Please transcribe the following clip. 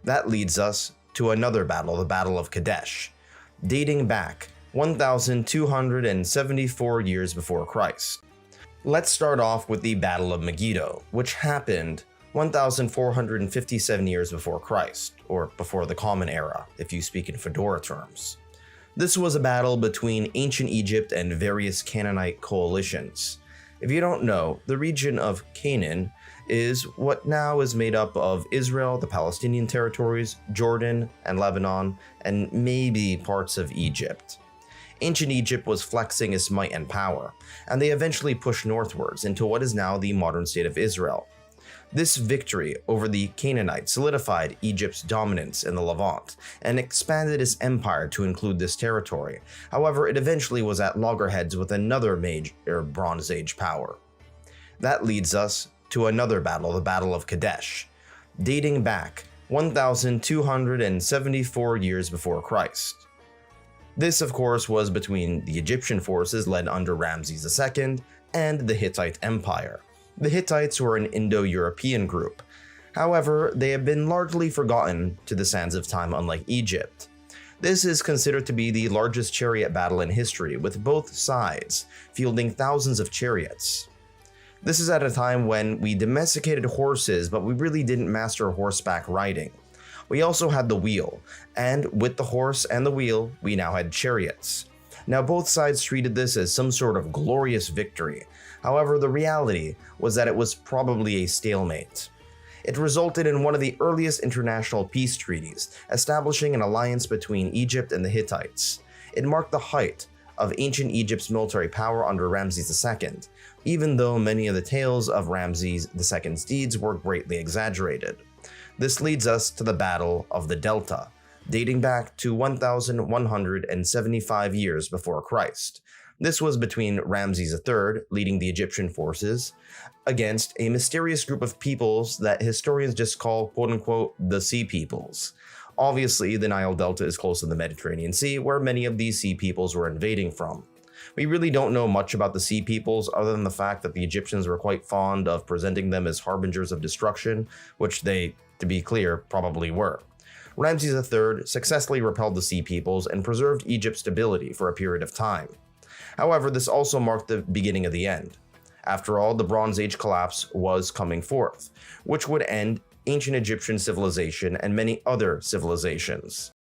That leads us to another battle, the Battle of Kadesh, dating back 1,274 years before Christ. Let's start off with the Battle of Megiddo, which happened 1,457 years before Christ, or before the Common Era, if you speak in Fedora terms. This was a battle between ancient Egypt and various Canaanite coalitions. If you don't know, the region of Canaan is what now is made up of Israel, the Palestinian territories, Jordan and Lebanon, and maybe parts of Egypt. Ancient Egypt was flexing its might and power, and they eventually pushed northwards into what is now the modern state of Israel. This victory over the Canaanites solidified Egypt's dominance in the Levant and expanded its empire to include this territory. However, it eventually was at loggerheads with another major Bronze Age power. That leads us to another battle, the Battle of Kadesh, dating back 1,274 years before Christ. This, of course, was between the Egyptian forces led under Ramses II and the Hittite Empire. The Hittites were an Indo-European group. However, they have been largely forgotten to the sands of time, unlike Egypt. This is considered to be the largest chariot battle in history, with both sides fielding thousands of chariots. This is at a time when we domesticated horses, but we really didn't master horseback riding. We also had the wheel, and with the horse and the wheel, we now had chariots. Now, both sides treated this as some sort of glorious victory. However, the reality was that it was probably a stalemate. It resulted in one of the earliest international peace treaties, establishing an alliance between Egypt and the Hittites. It marked the height of ancient Egypt's military power under Ramses II, even though many of the tales of Ramses II's deeds were greatly exaggerated. This leads us to the Battle of the Delta, dating back to 1,175 years before Christ. This was between Ramses III, leading the Egyptian forces, against a mysterious group of peoples that historians just call, quote-unquote, the Sea Peoples. Obviously, the Nile Delta is close to the Mediterranean Sea, where many of these Sea Peoples were invading from. We really don't know much about the Sea Peoples other than the fact that the Egyptians were quite fond of presenting them as harbingers of destruction, which they, to be clear, probably were. Ramses III successfully repelled the Sea Peoples and preserved Egypt's stability for a period of time. However, this also marked the beginning of the end. After all, the Bronze Age collapse was coming forth, which would end ancient Egyptian civilization and many other civilizations.